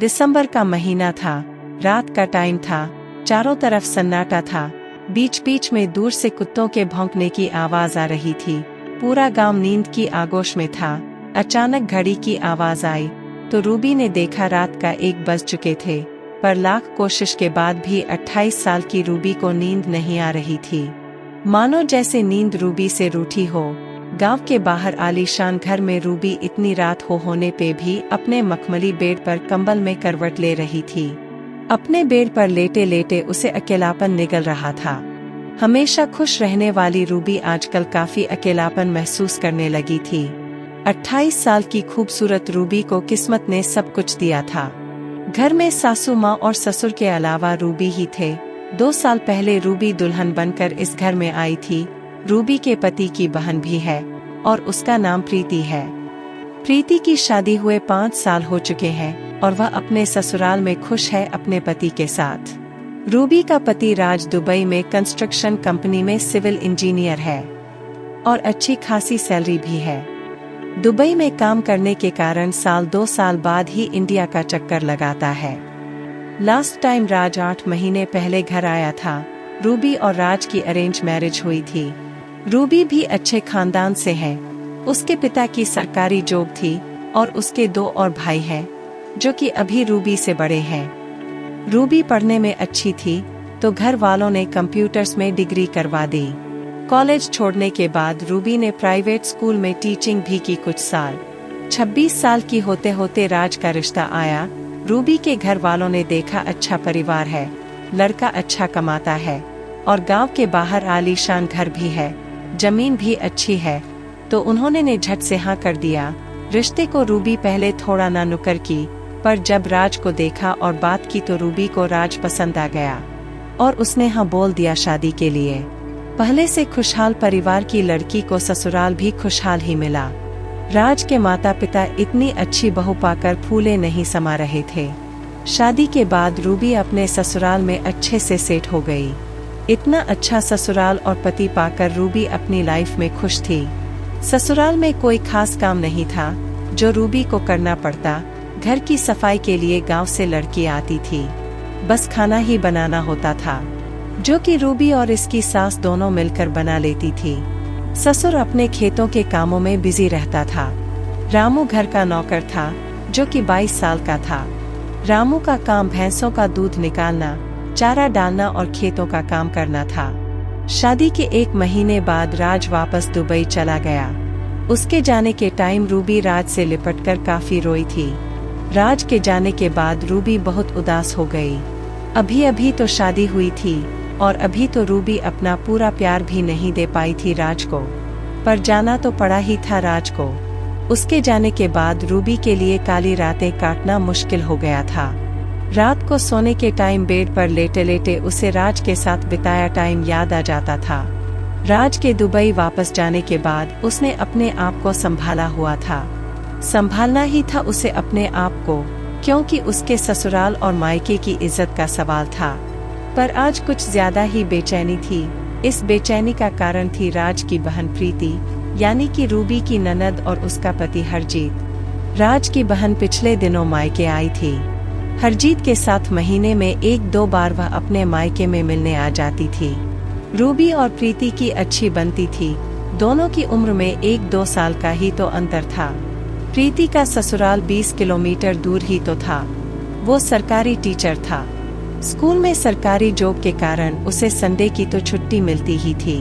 दिसंबर का महीना था, रात का टाइम था, चारों तरफ सन्नाटा था। बीच बीच में दूर से कुत्तों के भौंकने की आवाज आ रही थी। पूरा गांव नींद की आगोश में था। अचानक घड़ी की आवाज आई तो रूबी ने देखा रात का 1 बज चुके थे। पर लाख कोशिश के बाद भी 28 साल की रूबी को नींद नहीं आ रही थी। मानो जैसे नींद रूबी से रूठी हो। गांव के बाहर आलीशान घर में रूबी इतनी रात होने पे भी अपने मखमली बेड पर कंबल में करवट ले रही थी। अपने बेड पर लेटे लेटे उसे अकेलापन निगल रहा था। हमेशा खुश रहने वाली रूबी आजकल काफी अकेलापन महसूस करने लगी थी। 28 साल की खूबसूरत रूबी को किस्मत ने सब कुछ दिया था। घर में सासू माँ और ससुर के अलावा रूबी ही थे। 2 साल पहले रूबी दुल्हन बनकर इस घर में आई थी। रूबी के पति की बहन भी है और उसका नाम प्रीति है। प्रीति की शादी हुए 5 साल हो चुके हैं और वह अपने ससुराल में खुश है अपने पति के साथ। रूबी का पति राज दुबई में कंस्ट्रक्शन कंपनी में सिविल इंजीनियर है और अच्छी खासी सैलरी भी है। दुबई में काम करने के कारण 2 साल बाद ही इंडिया का चक्कर लगाता है। लास्ट टाइम राज 8 महीने पहले घर आया था। रूबी और राज की अरेंज मैरिज हुई थी। रूबी भी अच्छे खानदान से है। उसके पिता की सरकारी जॉब थी और उसके 2 और भाई हैं, जो कि अभी रूबी से बड़े हैं। रूबी पढ़ने में अच्छी थी तो घर वालों ने कंप्यूटर्स में डिग्री करवा दी। कॉलेज छोड़ने के बाद रूबी ने प्राइवेट स्कूल में टीचिंग भी की कुछ साल। 26 साल की होते होते राज का रिश्ता आया। रूबी के घर वालों ने देखा अच्छा परिवार है, लड़का अच्छा कमाता है और गांव के बाहर आलीशान घर भी है, जमीन भी अच्छी है, तो उन्होंने ने झट से हाँ कर दिया। रिश्ते को रूबी पहले थोड़ा ना नुकर की, पर जब राज को देखा और बात की तो रूबी को राज पसंद आ गया और उसने हाँ बोल दिया शादी के लिए। पहले से खुशहाल परिवार की लड़की को ससुराल भी खुशहाल ही मिला। राज के माता पिता इतनी अच्छी बहू पाकर फूले नहीं समा रहे थे। शादी के बाद रूबी अपने ससुराल में अच्छे से सेट हो गई। इतना अच्छा ससुराल और पति पाकर रूबी अपनी लाइफ में खुश थी। ससुराल में कोई खास काम नहीं था जो रूबी को करना पड़ता। घर की सफाई के लिए गांव से लड़की आती थी, बस खाना ही बनाना होता था, जो कि रूबी और इसकी सास दोनों मिलकर बना लेती थी। ससुर अपने खेतों के कामों में बिजी रहता था। रामू घर का नौकर था जो कि 22 साल का था। रामू का काम भैंसों का दूध निकालना, चारा डालना और खेतों का काम करना था। शादी के 1 महीने बाद राज वापस दुबई चला गया। उसके जाने के टाइम रूबी राज से लिपटकर काफी रोई थी। राज के जाने के बाद रूबी बहुत उदास हो गई। अभी अभी तो शादी हुई थी और अभी तो रूबी अपना पूरा प्यार भी नहीं दे पाई थी राज को, पर जाना तो पड़ा ही था राज को। उसके जाने के बाद रूबी के लिए काली रातें काटना मुश्किल हो गया था। रात को सोने के टाइम बेड पर लेटे लेटे उसे राज के साथ बिताया टाइम याद आ जाता था। राज के दुबई वापस जाने के बाद उसने अपने आप को संभाला हुआ था। संभालना ही था उसे अपने आप को, क्योंकि उसके ससुराल और मायके की इज्जत का सवाल था। पर आज कुछ ज्यादा ही बेचैनी थी। इस बेचैनी का कारण थी राज की बहन प्रीति, यानी कि रूबी की ननद और उसका पति हरजीत। राज की बहन पिछले दिनों मायके आई थी। हरजीत के साथ महीने में 1-2 बार वह अपने मायके में मिलने आ जाती थी। रूबी और प्रीति की अच्छी बनती थी। दोनों की उम्र में 1-2 साल का ही तो अंतर था। प्रीति का ससुराल 20 किलोमीटर दूर ही तो था। वो सरकारी टीचर था। स्कूल में सरकारी जॉब के कारण उसे संडे की तो छुट्टी मिलती ही थी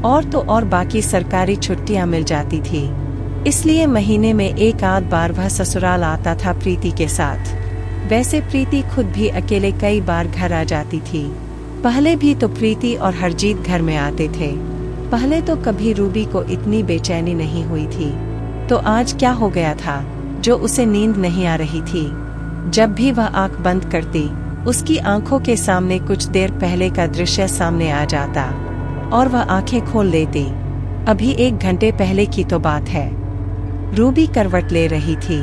और तो और बाकी सरकारी छुट्टियां मिल जाती थी। इसलिए महीने में 1-8 बार वह ससुराल आता था प्रीति के साथ। वैसे प्रीति खुद भी अकेले कई बार घर आ जाती थी। पहले भी तो प्रीति और हरजीत घर में आते थे। पहले तो कभी रूबी को इतनी बेचैनी नहीं हुई थी, तो आज क्या हो गया था जो उसे नींद नहीं आ रही थी। जब भी वह आंख बंद करती, उसकी आंखों के सामने कुछ देर पहले का दृश्य सामने आ जाता और वह आंखें खोल लेती। अभी 1 घंटे पहले की तो बात है। रूबी करवट ले रही थी।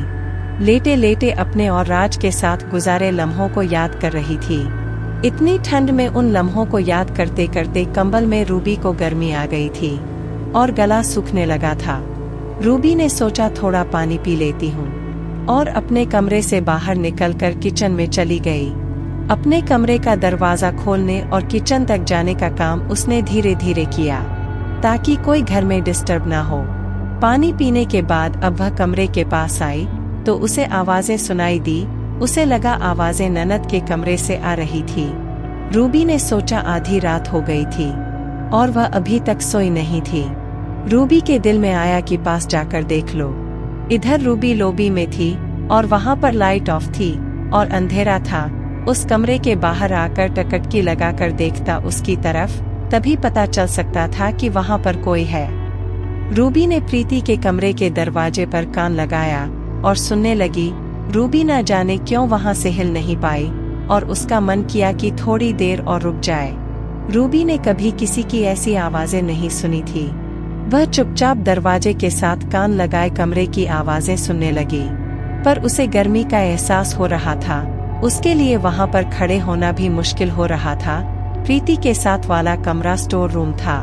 लेटे लेटे अपने और राज के साथ गुजारे लम्हों को याद कर रही थी। इतनी ठंड में उन लम्हों को याद करते करते कंबल में रूबी को गर्मी आ गई थी और गला सूखने लगा था। रूबी ने सोचा थोड़ा पानी पी लेती हूँ और अपने कमरे से बाहर निकलकर किचन में चली गई। अपने कमरे का दरवाजा खोलने और किचन तक जाने का काम उसने धीरे धीरे किया ताकि कोई घर में डिस्टर्ब ना हो। पानी पीने के बाद अब वह कमरे के पास आई तो उसे आवाजें सुनाई दी। उसे लगा आवाजें ननद के कमरे से आ रही थी। रूबी ने सोचा आधी रात हो गई थी और वह अभी तक सोई नहीं थी। रूबी के दिल में आया कि पास जाकर देख लो। इधर रूबी लॉबी में थी और वहां पर लाइट ऑफ थी और अंधेरा था। उस कमरे के बाहर आकर टकटकी लगाकर देखता उसकी तरफ, तभी पता चल सकता था कि वहां पर कोई है। रूबी ने प्रीति के कमरे के दरवाजे पर कान लगाया और सुनने लगी। रूबी न जाने क्यों वहां से हिल नहीं पाई और उसका मन किया कि थोड़ी देर और रुक जाए। रूबी ने कभी किसी की ऐसी आवाजें नहीं सुनी थी। वह चुपचाप दरवाजे के साथ कान लगाए कमरे की आवाजें सुनने लगी, पर उसे गर्मी का एहसास हो रहा था। उसके लिए वहां पर खड़े होना भी मुश्किल हो रहा था। प्रीति के साथ वाला कमरा स्टोर रूम था।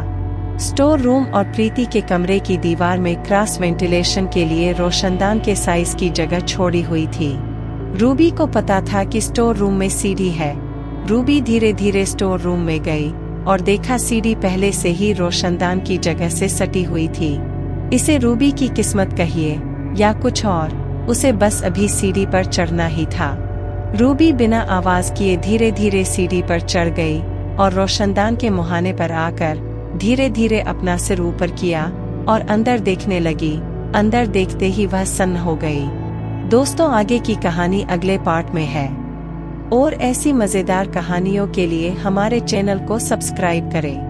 स्टोर रूम और प्रीति के कमरे की दीवार में क्रॉस वेंटिलेशन के लिए रोशनदान के साइज की जगह छोड़ी हुई थी। रूबी को पता था कि स्टोर रूम में सीढ़ी है। रूबी धीरे धीरे स्टोर रूम में गई और देखा सीढ़ी पहले से ही रोशनदान की जगह से सटी हुई थी। इसे रूबी की किस्मत कहिए या कुछ और, उसे बस अभी सीढ़ी पर चढ़ना ही था। रूबी बिना आवाज किए धीरे धीरे सीढ़ी पर चढ़ गई और रोशनदान के मुहाने पर आकर धीरे धीरे अपना सिर ऊपर किया और अंदर देखने लगी। अंदर देखते ही वह सन्न हो गई। दोस्तों, आगे की कहानी अगले पार्ट में है और ऐसी मजेदार कहानियों के लिए हमारे चैनल को सब्सक्राइब करें।